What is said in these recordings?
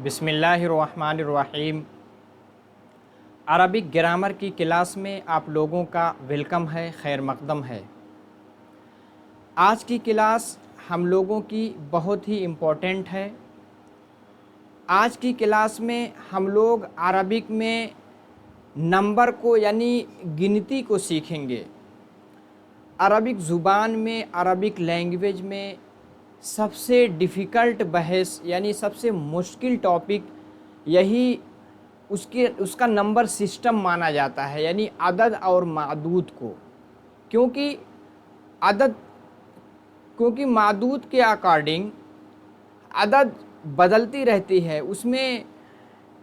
बिस्मिल्लाहिर्रहमानिर्रहीम। Arabic grammar की class में आप लोगों का वेलकम है, खैर मकदम है। आज की क्लास हम लोगों की बहुत ही इम्पोर्टेंट है। आज की क्लास में हम लोग अरबिक में नंबर को यानी गिनती को सीखेंगे। अरबिक ज़ुबान में, अरबिक लैंग्वेज में सबसे डिफ़िकल्ट बहस यानी सबसे मुश्किल टॉपिक यही उसका नंबर सिस्टम माना जाता है, यानी अदद और मादूद को। क्योंकि मादूद के अकॉर्डिंग अदद बदलती रहती है, उसमें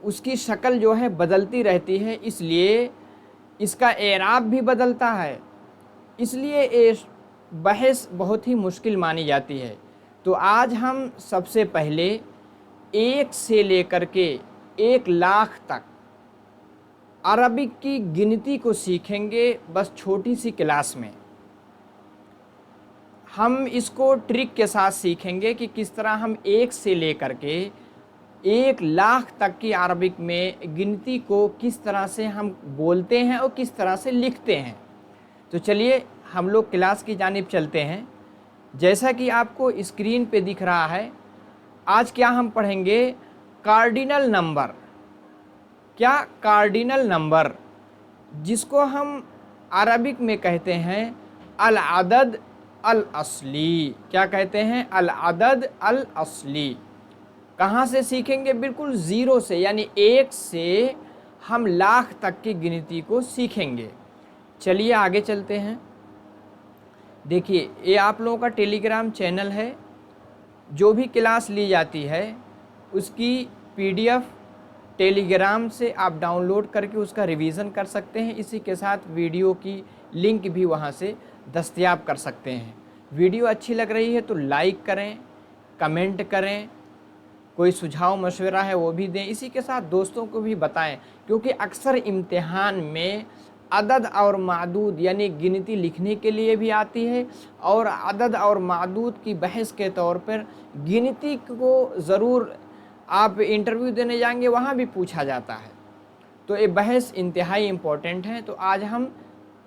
उसकी शक्ल जो है बदलती रहती है, इसलिए इसका एराब भी बदलता है, इसलिए ये बहस बहुत ही मुश्किल मानी जाती है। तो आज हम सबसे पहले 1 से लेकर के 1 लाख तक अरबिक की गिनती को सीखेंगे, बस छोटी सी क्लास में। हम इसको ट्रिक के साथ सीखेंगे कि किस तरह हम 1 से लेकर के 1 लाख तक की अरबिक में गिनती को किस तरह से हम बोलते हैं और किस तरह से लिखते हैं। तो चलिए हम लोग क्लास की जानिब चलते हैं। जैसा कि आपको स्क्रीन पे दिख रहा है, आज क्या हम पढ़ेंगे, कार्डिनल नंबर। क्या कार्डिनल नंबर, जिसको हम अरबिक में कहते हैं अल अदद अल असली। क्या कहते हैं? अल अदद अल असली। कहाँ से सीखेंगे? बिल्कुल 0 से, यानी 1 से हम लाख तक की गिनती को सीखेंगे। चलिए आगे चलते हैं। देखिए, ये आप लोगों का टेलीग्राम चैनल है। जो भी क्लास ली जाती है उसकी PDF टेलीग्राम से आप डाउनलोड करके उसका रिवीजन कर सकते हैं। इसी के साथ वीडियो की लिंक भी वहाँ से दस्तयाब कर सकते हैं। वीडियो अच्छी लग रही है तो लाइक करें, कमेंट करें, कोई सुझाव मशवरा है वो भी दें। इसी के साथ दोस्तों को भी बताएं, क्योंकि अक्सर इम्तिहान में अदद और मादूद यानी गिनती लिखने के लिए भी आती है, और अदद और मादूद की बहस के तौर पर गिनती को ज़रूर आप इंटरव्यू देने जाएंगे वहाँ भी पूछा जाता है। तो ये बहस इंतहाई इम्पोर्टेंट है। तो आज हम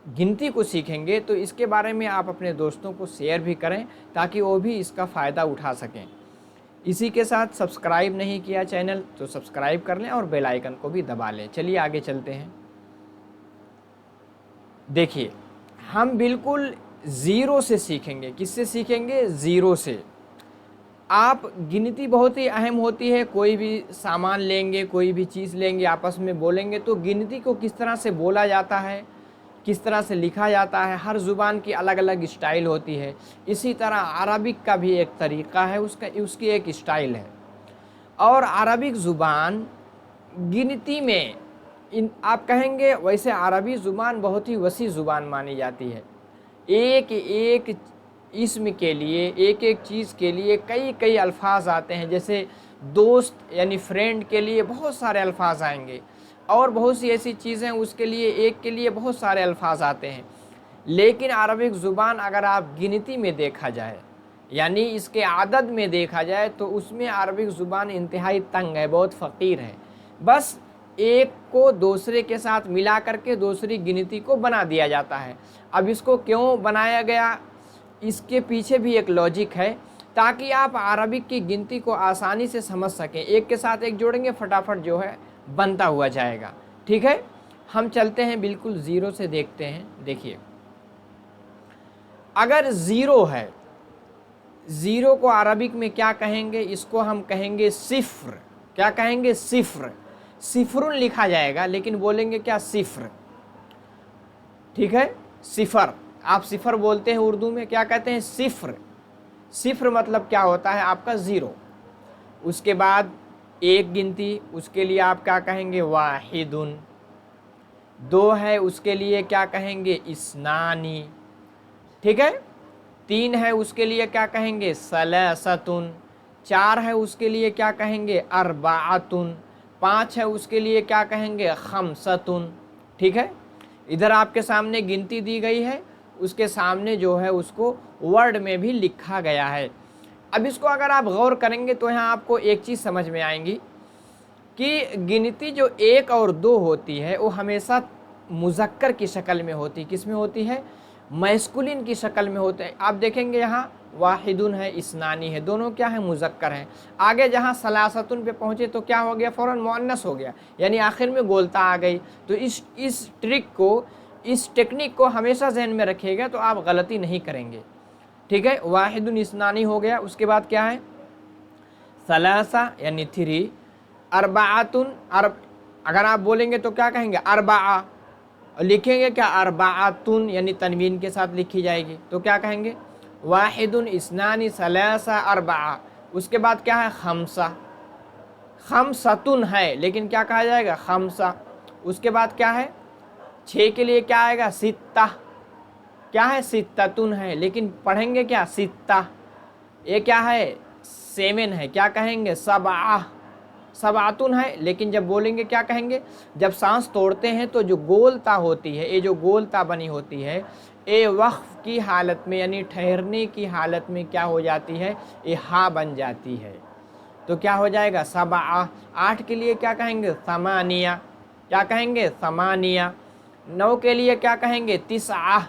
गिनती को सीखेंगे, तो इसके बारे में आप अपने दोस्तों को शेयर भी करें ताकि वो भी इसका फ़ायदा उठा सकें। इसी के साथ सब्सक्राइब नहीं किया चैनल तो सब्सक्राइब कर लें और बेल आइकन को भी दबा लें। चलिए आगे चलते हैं। देखिए, हम बिल्कुल 0 से सीखेंगे। किससे सीखेंगे? 0 से। आप गिनती बहुत ही अहम होती है। कोई भी सामान लेंगे, कोई भी चीज़ लेंगे, आपस में बोलेंगे तो गिनती को किस तरह से बोला जाता है, किस तरह से लिखा जाता है, हर ज़ुबान की अलग अलग स्टाइल होती है। इसी तरह अरबिक का भी एक तरीक़ा है, उसकी एक स्टाइल है। और अरबिक ज़ुबान गिनती में आप कहेंगे, वैसे अरबी ज़ुबान बहुत ही वसी ज़ुबान मानी जाती है। एक एक इसम के लिए, एक एक चीज़ के लिए कई कई अल्फाज आते हैं। जैसे दोस्त यानी फ्रेंड के लिए बहुत सारे अल्फाज आएंगे, और बहुत सी ऐसी चीज़ें उसके लिए, एक के लिए बहुत सारे अल्फाज आते हैं। लेकिन अरबिक ज़ुबान अगर आप गिनती में देखा जाए, यानी इसके आदद में देखा जाए, तो उसमें अरबिक ज़ुबान इंतहाई तंग है, बहुत फ़कीर है। बस एक को दूसरे के साथ मिला करके दूसरी गिनती को बना दिया जाता है। अब इसको क्यों बनाया गया, इसके पीछे भी एक लॉजिक है, ताकि आप अरबिक की गिनती को आसानी से समझ सकें। एक के साथ एक जोड़ेंगे, फटाफट जो है बनता हुआ जाएगा। ठीक है, हम चलते हैं बिल्कुल 0 से, देखते हैं। देखिए, अगर 0 है, 0 को अरबिक में क्या कहेंगे? इसको हम कहेंगे सिफ्र। क्या कहेंगे? सिफ्र। सिफरुन लिखा जाएगा, लेकिन बोलेंगे क्या? सिफ्र। ठीक है, सिफर। आप सिफर बोलते हैं उर्दू में, क्या कहते हैं? सिफ्र। सिफ्र मतलब क्या होता है? आपका 0। उसके बाद एक गिनती, उसके लिए आप क्या कहेंगे? वाहिदुन। 2 है, उसके लिए क्या कहेंगे? इस्नानी। ठीक है, 3 है, उसके लिए क्या कहेंगे? सलासतुन। 4 है, उसके लिए क्या कहेंगे? अरबाअतुन। 5 है, उसके लिए क्या कहेंगे? खमसतुन। ठीक है, इधर आपके सामने गिनती दी गई है, उसके सामने जो है उसको वर्ड में भी लिखा गया है। अब इसको अगर आप गौर करेंगे तो यहाँ आपको एक चीज़ समझ में आएंगी کہ गिनती जो 1 और 2 होती है वो हमेशा मुज़क्कर की शक्ल में होती है। किस में होती है? मैस्कुलिन की शक्ल में होते हैं। आप देखेंगे यहाँ वाहिदुन है, इस्नानी है, दोनों क्या है? मुज़क्कर हैं। आगे जहाँ सलासतुन पे पहुँचे तो क्या हो गया? फ़ौरन मुअन्नस हो गया, यानी आखिर में गोलता आ गई। तो इस ट्रिक को, इस टेक्निक को हमेशा जहन में रखिएगा तो आप गलती नहीं करेंगे। ठीक है, वाहिदुन इस्नानी हो गया। उसके बाद क्या है? सलासा यानी 3, अरबाअतुन, अगर आप बोलेंगे तो क्या कहेंगे? अरबाआ, लिखेंगे क्या? अरबाअतुन यानी तनवीन के साथ लिखी जाएगी, तो क्या कहेंगे? वाहिदुन इस्नानी सलासा अरबाआ। उसके बाद क्या है? खमसा, खमसतुन है लेकिन क्या कहा जाएगा? खमसा। उसके बाद क्या है? 6 के लिए क्या आएगा? सित्ता, क्या है? सित्ततुन है लेकिन पढ़ेंगे क्या? सित्ता। ये क्या है? 7 है, क्या कहेंगे? सबआ, सबातुन है लेकिन जब बोलेंगे क्या कहेंगे? जब सांस तोड़ते हैं तो जो गोलता होती है, ये जो गोलता बनी होती है, ये वक्फ की हालत में यानी ठहरने की हालत में क्या हो जाती है? ये हा बन जाती है। तो क्या हो जाएगा? सबआ। 8 के लिए क्या कहेंगे? समानिया, क्या कहेंगे? समानिया। 9 के लिए क्या कहेंगे? तिसआ,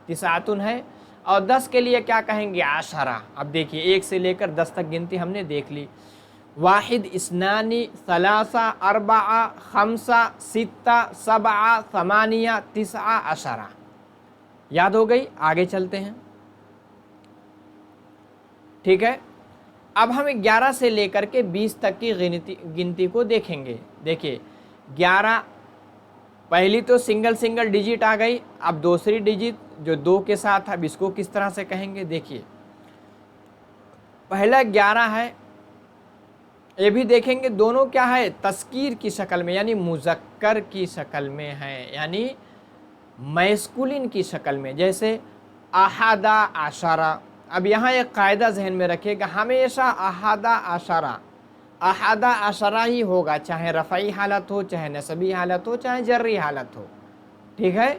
तिसातुन है। और 10 के लिए क्या कहेंगे? आशरा। अब देखिए 1 से लेकर 10 तक गिनती हमने देख ली। वाहिद, इस्नानी, सलासा, अरबा, खमसा, सित्ता, सबआ, समानिया, तिसआ, अशरा। याद हो गई? आगे चलते हैं। ठीक है, अब हम 11 से लेकर के 20 तक की गिनती को देखेंगे। देखिए 11, पहली तो सिंगल डिजिट आ गई। अब दूसरी डिजिट जो 2 के साथ, अब इसको किस तरह से कहेंगे? देखिए पहला 11 है, ये भी देखेंगे दोनों क्या है? तस्कीर की शक्ल में यानी मुज़क्कर की शक्ल में है, यानी मैस्कुलिन की शक्ल में, जैसे अहादा आशरा। अब यहाँ एक कायदा जहन में रखिएगा, हमेशा अहादा आशरा, अहादा आशरा ही होगा, चाहे रफ़ई हालत हो, चाहे नसबी हालत हो, चाहे जर्री हालत हो। ठीक है,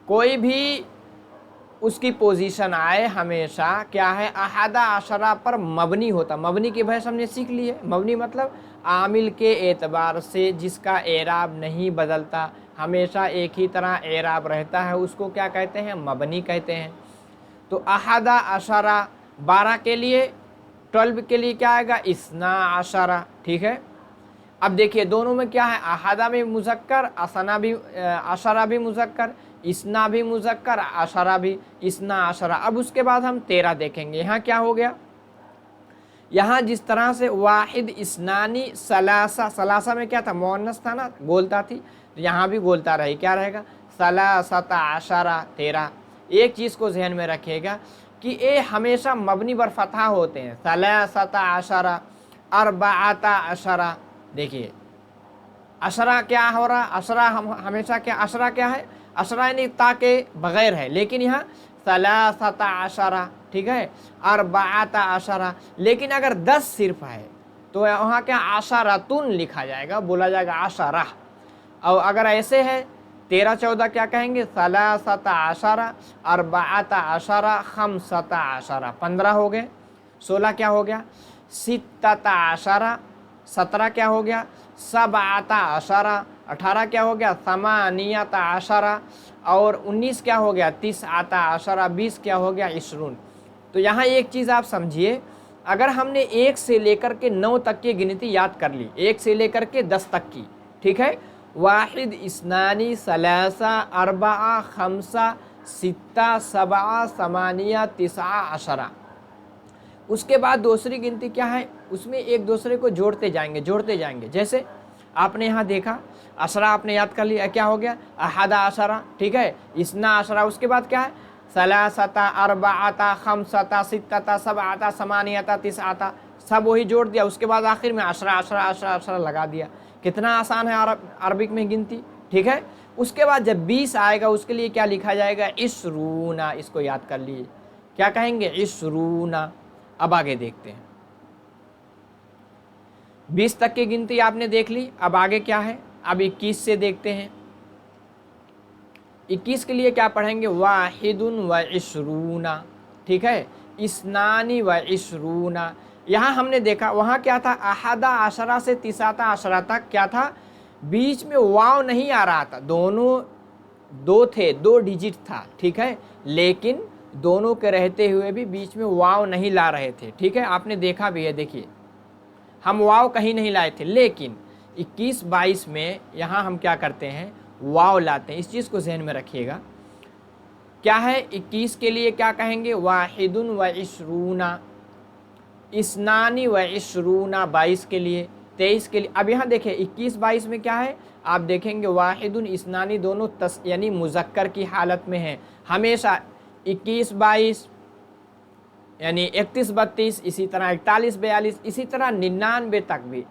कोई भी उसकी पोजीशन आए हमेशा क्या है? अहादा आशरा पर मबनी होता। मबनी की बहस हमने सीख ली है। मबनी मतलब आमिल के एतबार से जिसका एराब नहीं बदलता, हमेशा एक ही तरह एराब रहता है, उसको क्या कहते हैं? मबनी कहते हैं। तो अहादा आशरा 12 के लिए, 12 के लिए क्या आएगा? इस्ना आशरा। ठीक है, अब देखिए दोनों में क्या है? अहादा भी मुज़क्कर, आशरा भी मुज़क्कर, इस्ना भी मुज़क्कर, आशरा भी, इस्ना आशरा। अब उसके बाद हम 13 देखेंगे। यहाँ क्या हो गया? यहाँ जिस तरह से वाहिद, इस्नानी, सलासा, सलासा में क्या था? मुअन्नस था ना, गोलता थी, तो यहाँ भी गोलता रही, क्या रहेगा? सलासता आशरा, 13। एक चीज़ को जहन में रखिएगा कि ये हमेशा मबनी बर फतहा होते हैं। सलासता आशरा, अरबाता आशरा। देखिए अशरा क्या हो रहा? अशरा हम हमेशा क्या? अशरा क्या है? अशरा यानी ता के बग़ैर है, लेकिन यहाँ सलासता आशरा। ठीक है, अरबाता आशरा। लेकिन अगर 10 सिर्फ है तो वहाँ क्या? आशरातुन लिखा जाएगा, बोला जाएगा आशरा। और अगर ऐसे है 13 14 क्या कहेंगे? सलासता आशरा, अरबाता आशरा, खमसता आशरा। 15 हो गए। 16 क्या हो गया? सित्तता आशरा। 17 क्या हो गया? सबआता आशरा। 18 क्या हो गया? समानियता आशरा। और 19 क्या हो गया? तिसआता आशरा। 20 क्या हो गया? इशरून। तो यहाँ एक चीज़ आप समझिए, अगर हमने 1 से लेकर के 9 तक की गिनती याद कर ली, 1 से लेकर के 10 तक की, ठीक है, वाहिद, इस्नानी, सलासा, अरबा, खमसा, सित्ता, सबआ, समानिया, तिसआ, अशरा। उसके बाद दूसरी गिनती क्या है? उसमें एक दूसरे को जोड़ते जाएंगे। जैसे आपने यहाँ देखा, अशरा आपने याद कर लिया, क्या हो गया? अहादा अशरा। ठीक है, इस्ना अशरा। उसके बाद क्या है? सलासता, अरबाता, खमसता, सित्तता, सबआता, समानियता, तिसआता, सब वही जोड़ दिया। उसके बाद आखिर में अशरा अशरा अशरा अशरा लगा दिया। कितना आसान है अरबिक में गिनती। ठीक है, उसके बाद जब 20 आएगा उसके लिए क्या लिखा जाएगा? इशरूना। इसको याद कर लिए, क्या कहेंगे? इशरूना। अब आगे देखते हैं। 20 तक की गिनती आपने देख ली, अब आगे क्या है? अब 21 से देखते हैं। 21 के लिए क्या पढ़ेंगे? वाहिदुन व इशरूना। ठीक है, इस्नानी व इशरूना। यहाँ हमने देखा वहाँ क्या था, अहदा आशरा से तिसाता आशरा तक क्या था, बीच में वाव नहीं आ रहा था, दोनों दो थे, 2 डिजिट था, ठीक है, लेकिन दोनों के रहते हुए भी बीच में वाव नहीं ला रहे थे, ठीक है, आपने देखा भी है। देखिए हम वाव कहीं नहीं लाए थे, लेकिन 21-22 में यहाँ हम क्या करते हैं, वाव लाते हैं। इस चीज़ को ज़हन में रखिएगा। क्या है, 21 के लिए क्या कहेंगे, वाहिदुन व इशरूना, इस्नानी व इशरूना 22 के लिए, 23 के लिए। अब यहाँ देखें 21-22 में क्या है, आप देखेंगे वाहिदुन इस्नानी दोनों यानी मुज़क्कर की हालत में है हमेशा। 21-22 यानी 31-32, इसी तरह 41-42, इसी तरह 99 तक भी,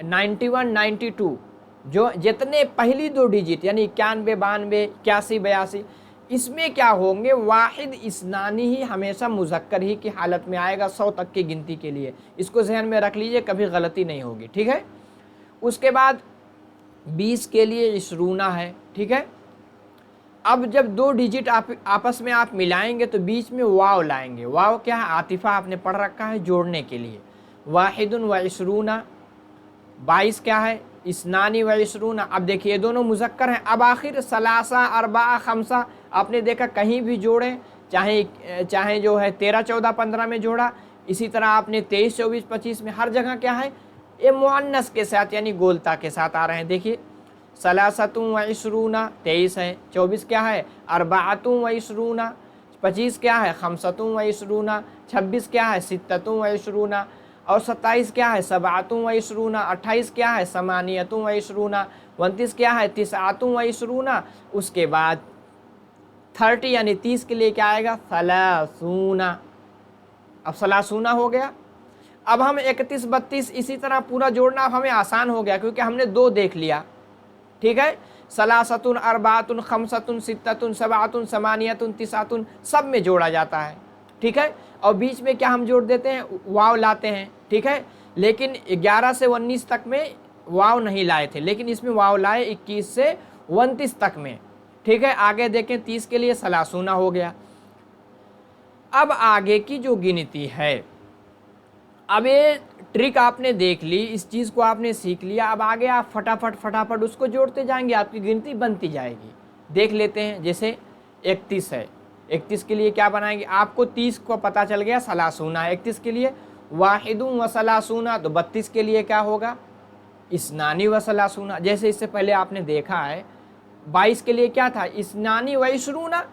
91-92 जो जितने पहली 2 डिजिट यानी 91-92, 81-82, इसमें क्या होंगे, वाहिद इस्नानी ही हमेशा मुज़क्कर ही की हालत में आएगा 100 तक की गिनती के लिए। इसको ज़हन में रख लीजिए, कभी गलती नहीं होगी, ठीक है। उसके बाद 20 के लिए इशरूना है, ठीक है। अब जब 2 डिजिट आपस में आप मिलाएंगे तो बीच में वाव लाएंगे। वाव क्या है, आतिफा आपने पढ़ रखा है जोड़ने के लिए। वाहिदुन व इशरूना 22 क्या है, इस्नानी व इशरूना। अब देखिए दोनों मुज़क्कर हैं। अब आखिर सलासा, अरबा, खमसा आपने देखा कहीं भी जोड़ें, चाहे जो है 13, 14, 15 में जोड़ा, इसी तरह आपने 23, 24, 25 में, हर जगह क्या है, ये मुअन्नस के साथ यानी गोलता के साथ आ रहे हैं। देखिए सलासतुम व इशरूना 23 है, 24 क्या है, अरबाअतुम व इशरूना, 25 क्या है, खमसतुम व इशरूना, 26 क्या है, सित्ततुम व इशरूना, और 27 क्या है, सबातुम व इशरूना, 28 क्या है, समानियतुम व इशरूना, 29 क्या है, तिसआतुम व इशरूना। उसके बाद 30 यानी 30 के लिए क्या आएगा, सलासूना। अब सलासूना हो गया। अब हम 31, 32 इसी तरह पूरा जोड़ना हमें आसान हो गया, क्योंकि हमने 2 देख लिया, ठीक है। सलासतुन, अरबातुन, खमसतुन, सित्ततुन, सबातुन, समानियतुन, तिसातुन, सब में जोड़ा जाता है, ठीक है। और बीच में क्या हम जोड़ देते हैं, वाव लाते हैं, ठीक है। लेकिन 11 से 19 तक में वाव नहीं लाए थे, लेकिन इसमें वाव लाए 21 से 29 तक में, ठीक है। आगे देखें 30 के लिए सलासूना हो गया। अब आगे की जो गिनती है, अब ये ट्रिक आपने देख ली, इस चीज़ को आपने सीख लिया। अब आगे आप फटाफट उसको जोड़ते जाएंगे, आपकी गिनती बनती जाएगी। देख लेते हैं, जैसे 31 है, 31 के लिए क्या बनाएंगे, आपको 30 को पता चल गया सलासूना, 31 के लिए वाहिदुन व सलासूना, तो 32 के लिए क्या होगा, इस्नानी व सलासूना। जैसे इससे पहले आपने देखा है 22 के लिए क्या था, इस्नानी व इशरूना।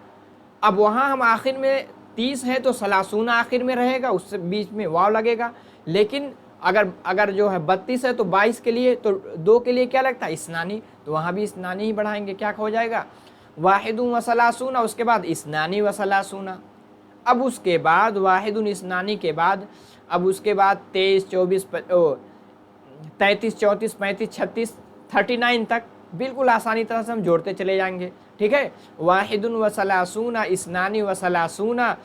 अब वहाँ हम आखिर में 30 है तो सलासूना आखिर में रहेगा, उससे बीच में वाव लगेगा। लेकिन अगर जो है 32 है तो 22 के लिए, तो 2 के लिए क्या लगता है, इस्नानी, तो वहाँ भी इस्नानी ही बढ़ाएंगे, क्या हो जाएगा, वाहिदुन व सलासूना, उसके बाद इस्नानी व सलासूना। अब उसके बाद वाहिदुन इस्नानी के बाद, अब उसके बाद 23, 24, 33, 34, 35, 36, 39 तक बिल्कुल आसानी तरह से हम जोड़ते चले जाएंगे, ठीक है। वाहिदुन व सलासूना, इस्नानी व सलासूना,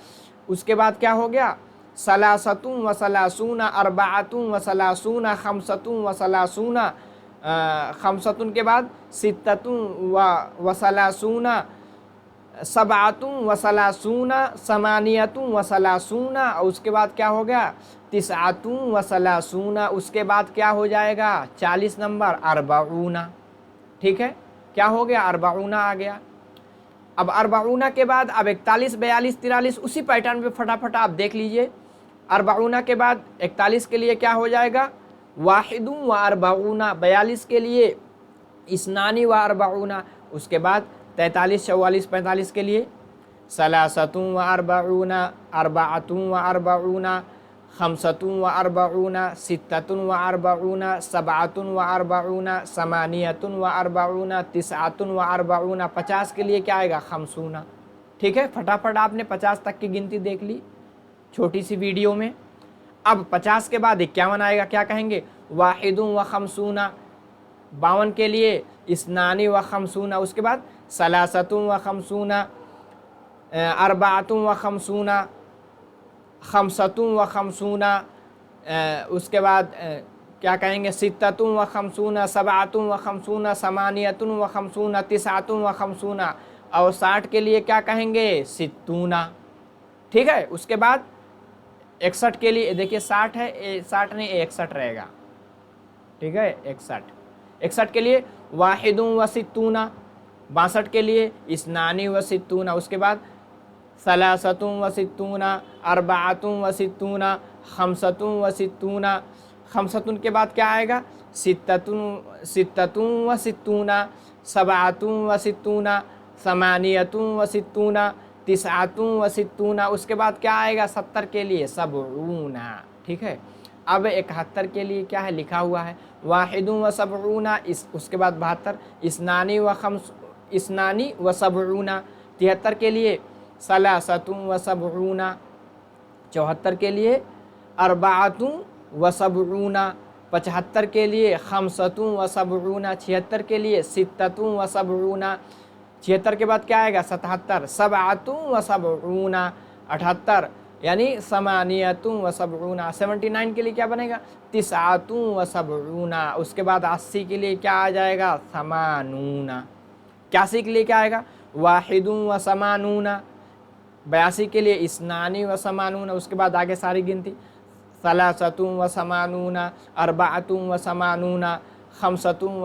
उसके बाद क्या हो गया, सलासतुन व सलासूना, अरबाअतुन व सलासूना, खमसतुन व सलासूना, खमसतुन के बाद सित्ततुन व सलासूना, सबातुन व सलासूना, समानियतुन व सलासूना, और उसके बाद क्या हो गया, तिसआतुन व सलासूना। उसके बाद क्या हो जाएगा, 40 नंबर अरबाऊना, ठीक है। क्या हो गया, अरबाऊना आ गया। अब अरबाऊना के बाद अब 41, 42, 43 उसी पैटर्न पे फटाफट आप देख लीजिए। अरबाऊना के बाद 41 के लिए क्या हो जाएगा, वाहिदुन व अरबाऊना, 42 के लिए इस्नानी व अरबाऊना, उसके बाद 43, 44, 45 के लिए सलासतुन व अरबाऊना, अरबाअतुन व अरबाऊना, खमसतुन व अरबाऊना, सित्ततुन व अरबाऊना, सबातुन व अरबाऊना, समानियतुन व अरबाऊना, तिसआतुन व अरबाऊना। 50 के लिए क्या आएगा, खमसूना, ठीक है। फटाफट आपने 50 तक की गिनती देख ली छोटी सी वीडियो में। अब 50 के बाद 51 आएगा, क्या कहेंगे, वाहिदुन व खमसूना, 52 के लिए इस्नानी व खमसूना, उसके बाद सलासतुन व खमसूना, अरबाअतुन व खमसूना, खमसतुन व खमसूना, उसके बाद क्या कहेंगे, सित्ततुन व खमसूना, सबातुन व खमसूना, समानियतुन व खमसूना, तिसआतुन व खमसूना, और 60 के लिए क्या कहेंगे, सित्तूना, ठीक है। उसके बाद 61 के लिए देखिए 60 है, 60 नहीं 61 रहेगा, ठीक है 61। 61 के लिए वाहिदुन व सित्तूना, 62 के लिए इस्नानी व सित्तूना, उसके बाद सलासतुन व सित्तूना, अरबाअतुन व सित्तूना, खमसतुन व सित्तूना, खमसतुन के बाद क्या आएगा, सित्ततुन व सित्तूना, सबाअतुन व सित्तूना, समानियतुन व सित्तूना, तिसअतुन व सित्तूना, उसके बाद क्या आएगा 70 के लिए सबऊना, ठीक है। अब 71 के लिए क्या है लिखा हुआ है, वाहिदुन व सबऊना, उसके बाद 72, इस्नानी व सबऊना, 73 के लिए सलासतुन व सबऊना, 74 के लिए अरबाअतुन व सबऊना, 75 के लिए खमसतुन व सबऊना, 76 के लिए सित्ततुन व सबऊना, 76 के बाद क्या आएगा 77, सबाअतुन व सबऊना, 78 यानी समानियतुन व सबऊना, 79 के लिए क्या बनेगा तिसअतुन व सबऊना, उसके बाद 80 के लिए क्या आ जाएगा समानूना, 81 के लिए क्या आएगा वाहिदुन व समानूना, 82 के लिए इस्नानी व समानूना, उसके बाद आगे सारी गिनती सलासतुन व समानूना, अरबाअतुन व समानूना, खमसतुन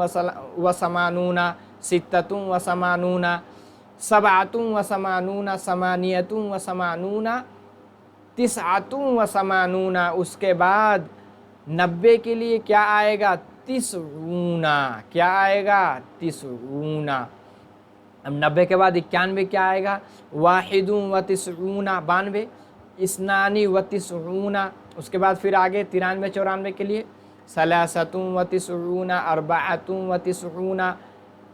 व समानूना, सित्ततुन व समानूना, सबाअतुन व समानूना, समानियतुन व समानूना, तिसअतुन व समानूना, उसके बाद 90 के लिए क्या आएगा तिसऊना, क्या आएगा तिसऊना। अब 90 के बाद 91 क्या आएगा वाहिदुन व तिसऊना, 92, इस्नानी व तिसऊना, उसके बाद फिर आगे 93 94 के लिए सलासतुन व तिसऊना, अरबाअतुन व तिसऊना,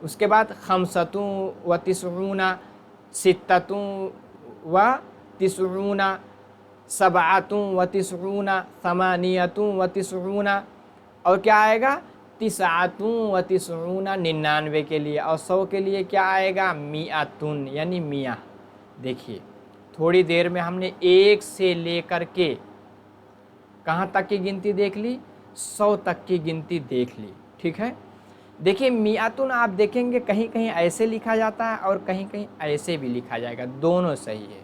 उसके बाद खमसतुन व तिसऊना, सित्ततुन व तिसऊना, सबाअतुन व तिसऊना, समानियतुन व तिसऊना, और क्या आएगा तिसअतुन व तिसऊना 99 के लिए, और 100 के लिए क्या आएगा मिअतुन यानी मिया। देखिए थोड़ी देर में हमने 1 से लेकर के कहाँ तक की गिनती देख ली, 100 तक की गिनती देख ली, ठीक है। देखिए मिअतुन आप देखेंगे कहीं कहीं ऐसे लिखा जाता है और कहीं कहीं ऐसे भी लिखा जाएगा, दोनों सही है,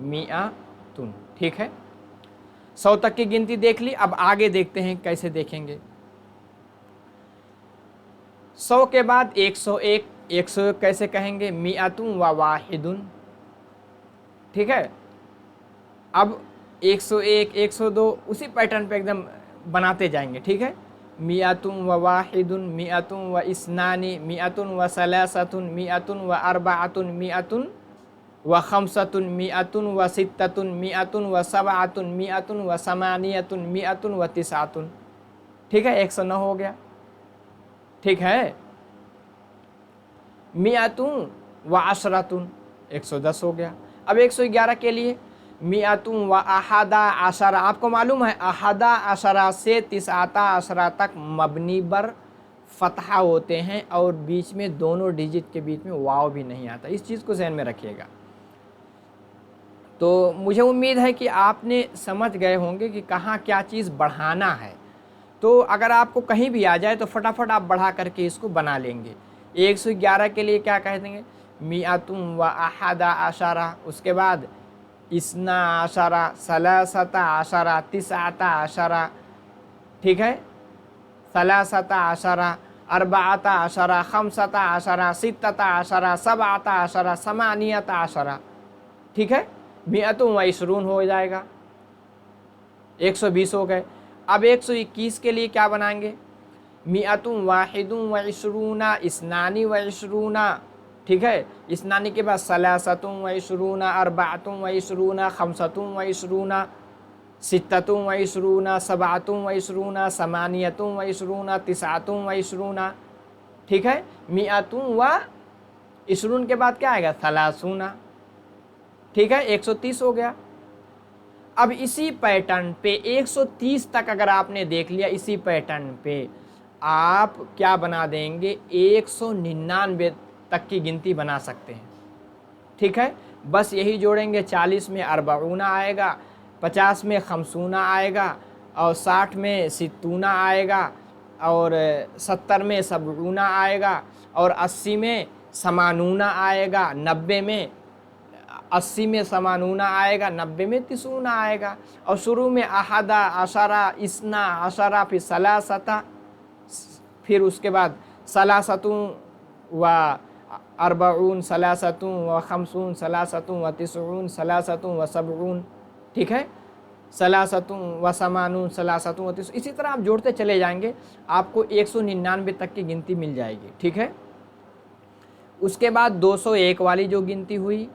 मिअतुन, ठीक है। 100 तक की गिनती देख ली, अब आगे देखते हैं कैसे देखेंगे। 100 के बाद 101, 101 कैसे कहेंगे मिअतुन व वाहिदुन, ठीक है। अब 101 102 उसी पैटर्न पे एकदम बनाते जाएंगे, ठीक है। मिअतुन व वाहिदुन, मिअतुन व इस्नानी, मिअतुन व सलासतुन, मिअतुन व अरबाअतुन, मिअतुन व खमसतुन, मिअतुन व सित्ततुन, मिअतुन व सबाअतुन, मिअतुन व समानियतुन, मिअतुन व तिसअतुन, ठीक है। 109 हो गया, ठीक है। मिअतुन व अशरतुन 110 हो गया। अब 111 के लिए मिअतुन व अहदा अशरा, आपको मालूम है अहदा अशरा से तिसअता अशरा तक मबनी बर फतहा होते हैं और बीच में दोनों डिजिट के बीच में वाव भी नहीं आता, इस चीज़ को ध्यान में रखिएगा। तो मुझे उम्मीद है कि आपने समझ गए होंगे कि कहाँ क्या चीज़ बढ़ाना है। तो अगर आपको कहीं भी आ जाए तो फटाफट आप बढ़ा करके इसको बना लेंगे। 111 के लिए क्या कह देंगे मिअतुन व अहदा अशरा, उसके बाद इस्ना अशरा, सलासता अशरा, तिसअता अशरा, ठीक है, सलासता अशरा, अरबाअता अशरा, खमसता अशरा, सित्तता अशरा, सबाअता अशरा, समानियता अशरा, ठीक है। मिअतुन व इशरून हो जाएगा, 120 हो गए। अब 121 के लिए क्या बनाएंगे मिअतुन वाहिदुन व इशरूना, इस्नानी व इशरूना, ठीक है। इस्नानी के बाद सलासतुन व इशरूना, अरबाअतुन व इशरूना, खमसतुन व इशरूना, सित्ततुन व इशरूना, सबाअतुन व इशरूना, समानियतुन व इशरूना, तिसअतुन व इशरूना, ठीक है। मिअतुन व इशरून के बाद क्या आएगा सलासूना, ठीक है। 130 हो गया। अब इसी पैटर्न पे 130 तक अगर आपने देख लिया, इसी पैटर्न पे आप क्या बना देंगे 199 तक की गिनती बना सकते हैं, ठीक है। बस यही जोड़ेंगे, 40 में अरबाऊना आएगा, 50 में खमसूना आएगा, और 60 में सित्तूना आएगा, और 70 में सबऊना आएगा, और 80 में समानूना आएगा, 90 में 80 में समानूना आएगा, 90 में तिसूना आएगा। और शुरू में अहदा अशरा, इसना अशरा, फिर सलासता, फिर उसके बाद सलासतुन व अरबऊन सलासतुन व खमसून सलासतुन व तिसून सलासतुन व सबऊन, ठीक है, सलासतुन व समानून सलासतुन व तिसून। इसी तरह आप जोड़ते चले जाएंगे, आपको 199 तक की गिनती मिल जाएगी, ठीक है। उसके बाद 201 वाली जो गिनती हुई,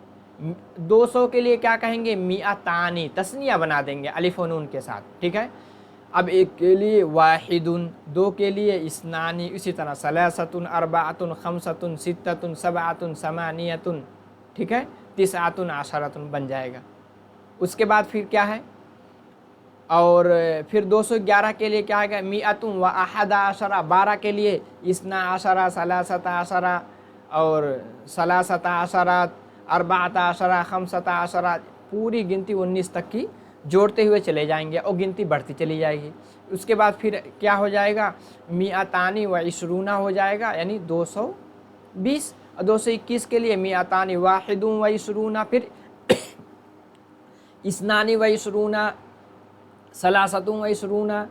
200 के लिए क्या कहेंगे, मिअतानी, तस्निया बना देंगे अलिफ व नून के साथ, ठीक है। अब एक के लिए वाहिदुन, दो के लिए इस्नानी, इसी तरह सलासतुन अरबाअतुन खमसतुन सित्ततुन सबअतुन समानियतुन, ठीक है, तिसअतुन अशरतुन बन जाएगा। उसके बाद फिर क्या है, और फिर 211 के लिए क्या है, मिअतुन व अहदा अशरा, 12 के लिए इसना अशरा सलासता अशरा और सलासता अशरात अरबाता अशरा खमसता अशरा, पूरी गिनती 19 तक की जोड़ते हुए चले जाएंगे और गिनती बढ़ती चली जाएगी। उसके बाद फिर क्या हो जाएगा, मिअतानी व इशरूना हो जाएगा, यानी 220। और 221 के लिए मिअतानी वाहिदुन व इशरूना, फिर इसनानी व इशरूना सलासतुन व इशरूना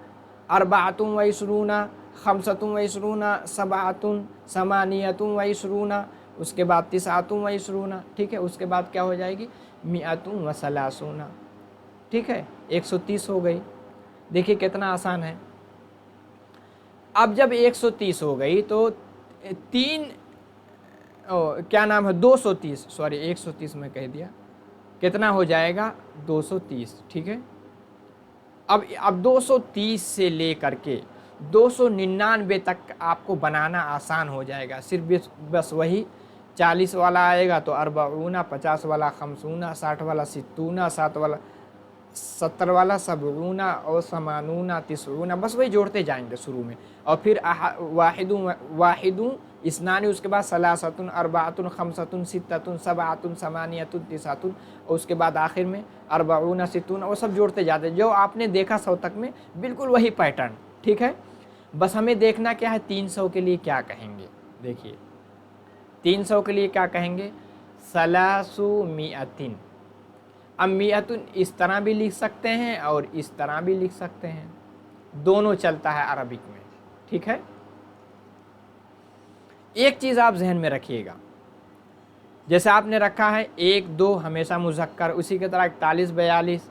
अरबाअतुन व इशरूना खमसतुन व इशरूना सबअतुन समानियतुन व इशरूना, उसके बाद तिसअतुन व इशरूना, ठीक है। उसके बाद क्या हो जाएगी, मिअतुन व सलासूना, ठीक है, 130 हो गई। देखिए कितना आसान है। अब जब 130 हो गई तो क्या नाम है, 230, सॉरी 130 में कह दिया, कितना हो जाएगा, 230, ठीक है। अब 230 से ले करके 299 तक आपको बनाना आसान हो जाएगा। सिर्फ बस वही 40 वाला आएगा तो अरबऊना, 50 वाला खमसूना, 60 वाला सित्तूना, 60 वाला 70 वाला सबऊना और समानूना तिसूना, बस वही जोड़ते जाएंगे शुरू में। और फिर वाहिदुन इसनानी, उसके बाद सलासतुन अरबाअतुन खमसतुन सित्ततुन सबअतुन समानियतुन तिसअतुन, और उसके बाद आखिर में अरबऊना सित्तूना, वो सब जोड़ते जाते जो आपने देखा 100 तक में, बिल्कुल वही पैटर्न, ठीक है। बस हमें देखना क्या है, 300 के लिए क्या कहेंगे। देखिए 300 के लिए क्या कहेंगे, सलासु मिअतिन। अब मिअतुन इस तरह भी लिख सकते हैं और इस तरह भी लिख सकते हैं, दोनों चलता है अरबिक में, ठीक है। एक चीज़ आप जहन में रखिएगा, जैसे आपने रखा है 1 2 हमेशा मुज़क्कर, उसी की तरह 41 42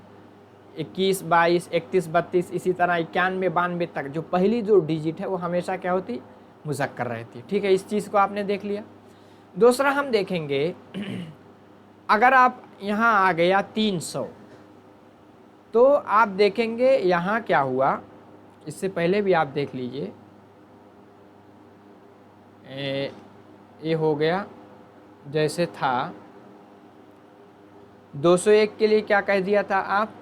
21 22 31 32, इसी तरह 91 92 तक जो पहली जो डिजिट है वो हमेशा क्या होती, मुज़क्कर रहती, ठीक है। इस चीज़ को आपने देख लिया। दूसरा हम देखेंगे, अगर आप यहाँ आ गया 300, तो आप देखेंगे यहाँ क्या हुआ, इससे पहले भी आप देख लीजिए, ये हो गया जैसे था 201 के लिए क्या कह दिया था आप,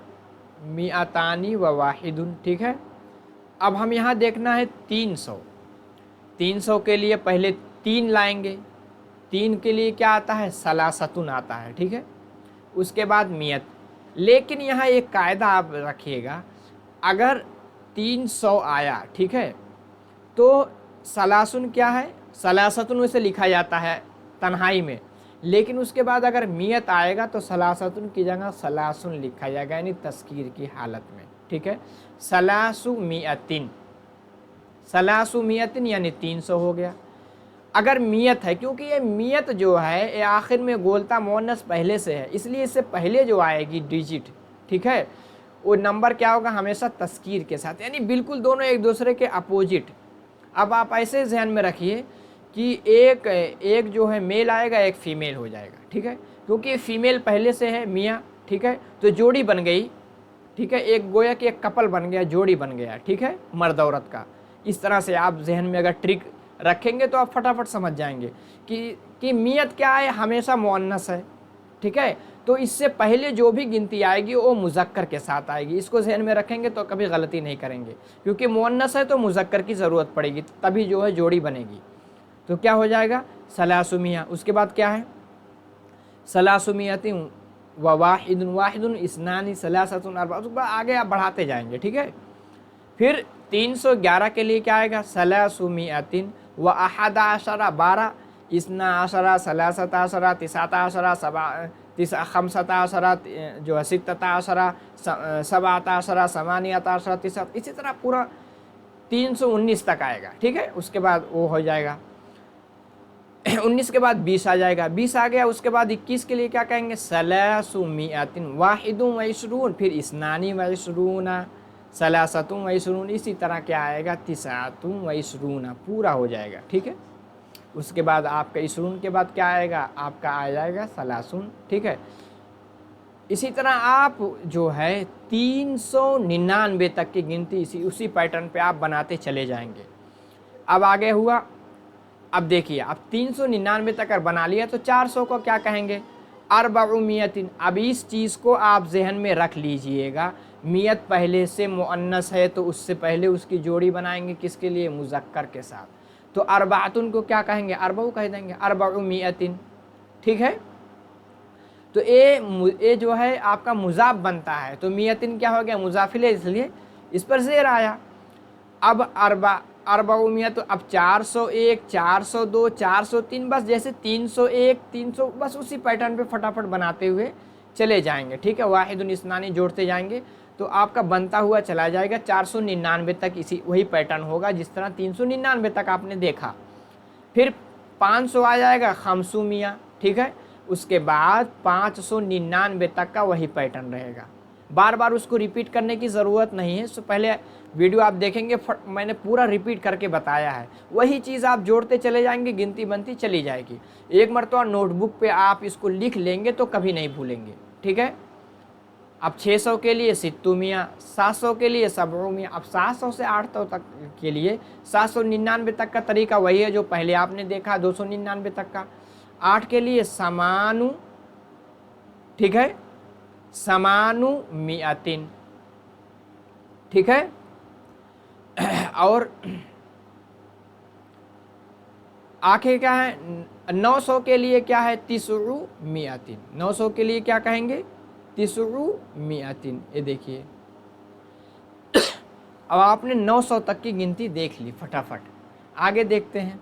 मिअतानी व वाहिदुन, ठीक है। अब हम यहाँ देखना है 300 के लिए पहले 3 लाएंगे, 3 के लिए क्या आता है, सलासतुन आता है, ठीक है। उसके बाद मियत, लेकिन यहाँ एक कायदा आप रखिएगा, अगर 300 आया, ठीक है, तो सलासुन क्या है, सलासतुन में से लिखा जाता है तन्हाई में, लेकिन उसके बाद अगर मियत आएगा तो सलासतुन की जगह सलासुन लिखा जाएगा, यानी तस्कीर की हालत में, ठीक है। सलासु मियतिन यानी 300 हो गया। अगर मियत है, क्योंकि ये मियत जो है ये आखिर में गोलता मुअन्नस पहले से है, इसलिए इससे पहले जो आएगी डिजिट, ठीक है, वो नंबर क्या होगा, हमेशा तस्कीर के साथ, यानी बिल्कुल दोनों एक दूसरे के अपोजिट। अब आप ऐसे ध्यान में रखिए कि एक जो है मेल आएगा, एक फ़ीमेल हो जाएगा, ठीक है, क्योंकि फीमेल पहले से है मियाँ, ठीक है, तो जोड़ी बन गई, ठीक है, एक गोया कि एक कपल बन गया, जोड़ी बन गया, ठीक है, मर्द औरत का। इस तरह से आप जहन में अगर ट्रिक रखेंगे तो आप फटाफट समझ जाएंगे कि मियत क्या है, हमेशा मुअन्नस है, ठीक है, तो इससे पहले जो भी गिनती आएगी वो मुज़क्कर के साथ आएगी। इसको ज़हन में रखेंगे तो कभी गलती नहीं करेंगे, क्योंकि मुअन्नस है तो मुज़क्कर की ज़रूरत पड़ेगी, तभी जो है जोड़ी बनेगी। तो क्या हो जाएगा, सलासुमिया। उसके बाद क्या है, सलासुमियतिन व वाहिदुन इसनानी सलासतुन अरबा, उसके बाद आगे आप बढ़ाते जाएंगे, ठीक है। फिर 311 के लिए क्या आएगा, सलासुमियतिन व अहदा अशरा 12 इसना अशरा सलासत अशरा तिसाता अशरा खमसता असरा जो है सित्तता असरा, सबाता असरा, समानियता असरा, तिसा, इसी तरह पूरा 319 तक आएगा। ठीक है, उसके बाद वो हो जाएगा 19 के बाद 20 आ जाएगा, 20 आ गया, उसके बाद 21 के लिए क्या कहेंगे, सलासुमिअतिन वाहिदुन व इशरून, फिर इस्नानी व इशरूना, सलासतुन व इशरून, इसी तरह क्या आएगा, तिसातुन व इशरूना, पूरा हो जाएगा। ठीक है, उसके बाद आपका इशरून के बाद क्या आएगा, आपका आ जाएगा सलासुन। ठीक है, इसी तरह आप जो है 399 तक की गिनती उसी पैटर्न पे आप बनाते चले जाएंगे। अब आगे हुआ, अब देखिए, अब 399 तक अगर बना लिया तो 400 को क्या कहेंगे, अर्बउमियतिन। अब इस चीज़ को आप जहन में रख लीजिएगा, मियत पहले से मुअन्नस है तो उससे पहले उसकी जोड़ी बनाएंगे किसके लिए, मुज़क्कर के साथ। तो अरबातुन को क्या कहेंगे, अरबऊ कह देंगे, अर्बउमियतिन। ठीक है, तो ये जो है आपका मुज़ाफ बनता है, तो मियतिन क्या हो गया, मुज़ाफिले, इसलिए इस पर ज़ेर आया। अब अर्बउमियत, तो अब 401, 402, 403, बस जैसे 301, 300, बस उसी पैटर्न पे फटाफट बनाते हुए चले जाएंगे। ठीक है, वाहिदुन इस्नानी जोड़ते जाएंगे तो आपका बनता हुआ चला जाएगा 499 तक, इसी वही पैटर्न होगा जिस तरह 399 तक आपने देखा। फिर 500 आ जाएगा खमसुमिया। ठीक है, उसके बाद 599 तक का वही पैटर्न रहेगा, बार बार उसको रिपीट करने की ज़रूरत नहीं है। सो पहले वीडियो आप देखेंगे, मैंने पूरा रिपीट करके बताया है, वही चीज़ आप जोड़ते चले जाएंगे, गिनती बनती चली जाएगी। एक मरतबा नोटबुक पे आप इसको लिख लेंगे तो कभी नहीं भूलेंगे। ठीक है, अब 600 के लिए सित्तुमिया, 700 के लिए सबउमिया, अब 700 से 800 तक के लिए 799 तक का तरीका वही है जो पहले आपने देखा 299 तक का। 8 के लिए समानु, ठीक है, समानु मिअतिन। ठीक है, और आखिर क्या है, 900 के लिए क्या है, तिसउ मिअतिन। 900 के लिए क्या कहेंगे, तिसउ मिअतिन। ये देखिए, अब आपने 900 तक की गिनती देख ली फटाफट, आगे देखते हैं।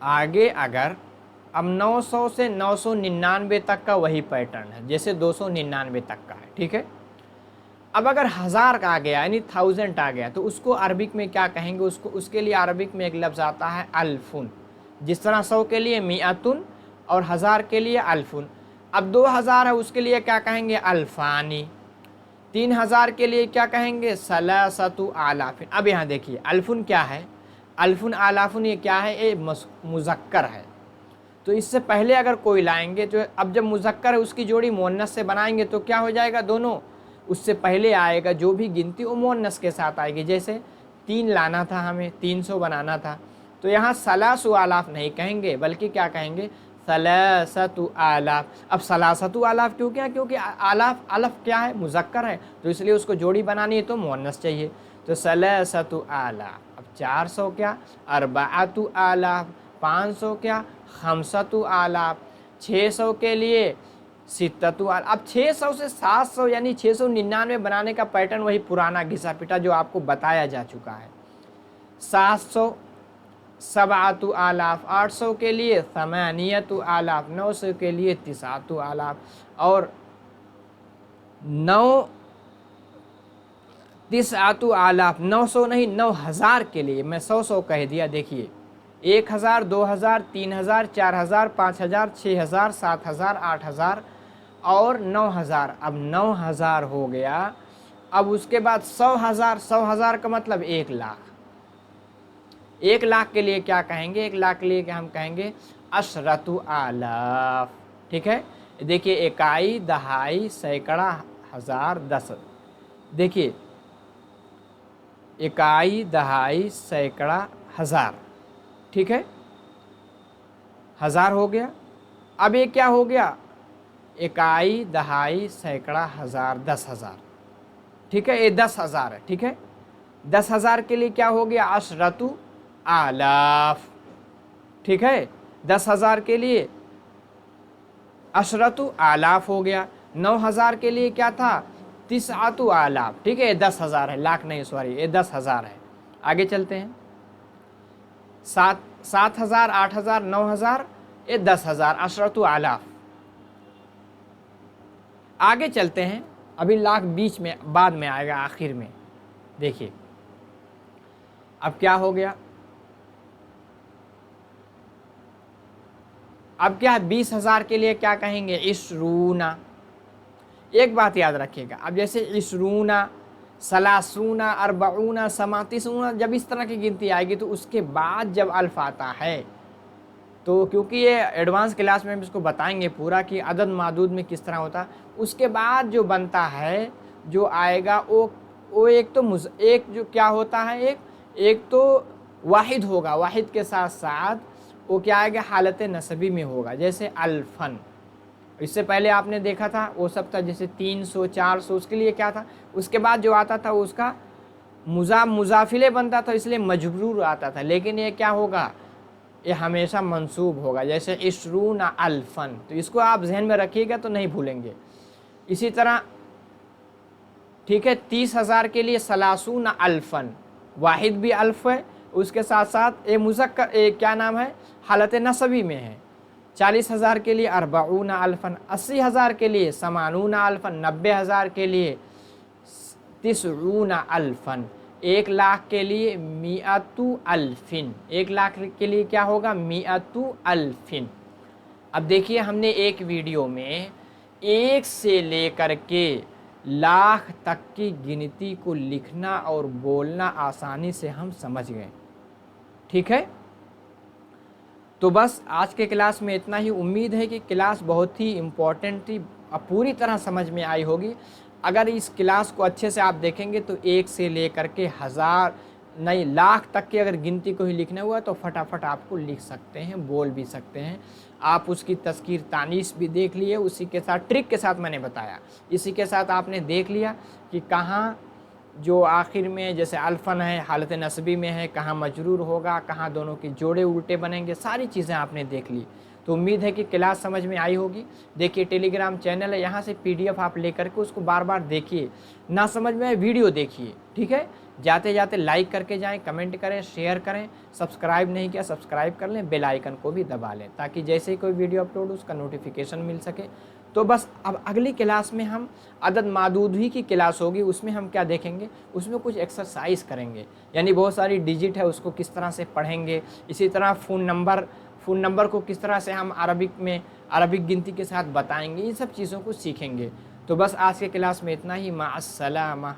आगे अगर अब 900 से 999 तक का वही पैटर्न है जैसे 299 तक का है। ठीक है, अब अगर 1000 का आ गया यानी 1000 आ गया तो उसको अरबिक में क्या कहेंगे, उसको उसके लिए अरबिक में एक लफ्ज़ आता है अल्फुन। जिस तरह 100 के लिए मिअतुन और 1000 के लिए अल्फुन। अब 2000 है उसके लिए क्या कहेंगे, अल्फानी। 3000 के लिए क्या कहेंगे, सलासतु आलाफिन। अब यहाँ देखिए अल्फुन क्या है, अल्फुन आलाफुन ये क्या है, ये मुज़क्कर है। तो इससे पहले अगर कोई लाएंगे तो अब जब मुज़क्कर है उसकी जोड़ी मुअन्नस से बनाएंगे तो क्या हो जाएगा, दोनों उससे पहले आएगा जो भी गिनती वो मुअन्नस के साथ आएगी। जैसे 3 लाना था हमें, 300 बनाना था, तो यहाँ सलासु आलाफ नहीं कहेंगे बल्कि क्या कहेंगे, सलासतु आलाफ। अब सलासतु आलाफ क्यों, क्या, क्योंकि आलाफ अलफ क्या है, मुज़क्कर है, तो इसलिए उसको जोड़ी बनानी है तो मुअन्नस चाहिए, तो सलासतु आलाफ। अब 400 क्या, अरबाअतु आलाफ। 500 क्या, खमसतु आलाफ। 600 के लिए सित्ततु आलाफ। अब 600 से 700 यानी 699 बनाने का पैटर्न वही पुराना घिसा पिटा जो आपको बताया जा चुका है। 700 सबातु आलाफ। 800 के लिए समानियतु आलाफ। 900 के लिए तिसातु आलाफ। और 9 तिसातु आलाफ। 900 नहीं 9000 के लिए मैं 100 कह दिया। देखिए 1000, 2000, 3000, 4000, 5000, 6000, 7000, 8000 और 9000। अब 9000 हो गया। अब उसके बाद 100,000। 100,000 का मतलब 1 लाख। 1 लाख के लिए क्या कहेंगे, 1 लाख के लिए क्या हम कहेंगे, अशरतु आलाफ। ठीक है, देखिए इकाई, दहाई, सैकड़ा, हजार, 10। देखिए इकाई, दहाई, सैकड़ा, हजार। ठीक है, 1000 हो गया। अब ये क्या हो गया, इकाई, दहाई, सैकड़ा, हजार, 10,000। ठीक है, ये 10,000 है। ठीक है, 10,000 के लिए क्या हो गया, अशरतु आलाफ। ठीक है, 10,000 के लिए अशरतु आलाफ हो गया। 9,000 के लिए क्या था, तिसातु आलाफ। ठीक है, ये 10,000 है, लाख नहीं, सॉरी, ये 10,000 है। आगे चलते हैं। 7,000, 8,000, 9,000, ये 10,000, अशरतु आलाफ। आगे चलते हैं, अभी लाख बीच में बाद में आएगा आखिर में। देखिए अब क्या हो गया, अब क्या है 20,000 के लिए क्या कहेंगे, इशरूना। एक बात याद रखिएगा, अब जैसे इशरूना, सलासूना, अरबऊना, समातीसूना, जब इस तरह की गिनती आएगी तो उसके बाद जब अल्फ आता है, तो क्योंकि ये एडवांस क्लास में हम इसको बताएंगे पूरा कि अदद मादूद में किस तरह होता है, उसके बाद जो बनता है जो आएगा वो एक तो एक जो क्या होता है, एक तो वाहिद होगा, वाहिद के साथ साथ वो क्या आएगा, हालत नसबी में होगा, जैसे अल्फन। इससे पहले आपने देखा था वो सब था जैसे 300, 400, उसके लिए क्या था, उसके बाद जो आता था उसका मुजाफिले बनता था, इसलिए मजबूर आता था। लेकिन ये क्या होगा, ये हमेशा मंसूब होगा, जैसे इशरून अल्फन। तो इसको आप जहन में रखिएगा तो नहीं भूलेंगे। इसी तरह ठीक है, 30,000 के लिए सलासून अल्फन, वाहिद भी अल्फ है, उसके साथ साथ ये मुज़क्कर क्या नाम है, हालत नसबी में है। 40,000 के लिए अरबऊन अल्फन, 80,000 के लिए समानून अल्फन, 90,000 के लिए तिसऊन अल्फन, 1,00,000 के लिए मिअतु अल्फिन, 1,00,000 के लिए क्या होगा, मिअतु अल्फिन। अब देखिए हमने एक वीडियो में 1 से लेकर के लाख तक की गिनती को लिखना और बोलना आसानी से हम समझ गए, ठीक है। तो बस आज के क्लास में इतना ही। उम्मीद है कि क्लास बहुत ही इम्पोर्टेंट थी, अब पूरी तरह समझ में आई होगी। अगर इस क्लास को अच्छे से आप देखेंगे तो 1 से लेकर के 1000 नहीं लाख तक की अगर गिनती को ही लिखना हुआ तो फटाफट आपको लिख सकते हैं, बोल भी सकते हैं। आप उसकी तस्कीर तानीस भी देख लिए, उसी के साथ ट्रिक के साथ मैंने बताया, इसी के साथ आपने देख लिया कि कहाँ जो आखिर में जैसे अल्फन है हालत नस्बी में है, कहाँ मजरूर होगा, कहाँ दोनों के जोड़े उल्टे बनेंगे, सारी चीज़ें आपने देख ली। तो उम्मीद है कि क्लास समझ में आई होगी। देखिए टेलीग्राम चैनल है, यहाँ से PDF आप लेकर के उसको बार बार देखिए, ना समझ में आए वीडियो देखिए, ठीक है। जाते जाते लाइक करके जाएं, कमेंट करें, शेयर करें, सब्सक्राइब नहीं किया सब्सक्राइब कर लें, बेल आइकन को भी दबा लें ताकि जैसे ही कोई वीडियो अपलोड उसका नोटिफिकेशन मिल सके। तो बस अब अगली क्लास में हम अदद मादूद ही की क्लास होगी, उसमें हम क्या देखेंगे, उसमें कुछ एक्सरसाइज करेंगे, यानी बहुत सारी डिजिट है उसको किस तरह से पढ़ेंगे। इसी तरह फ़ोन नंबर को किस तरह से हम अरबिक गिनती के साथ बताएंगे, इन सब चीज़ों को सीखेंगे। तो बस आज के क्लास में इतना ही। मा अस्सलामा।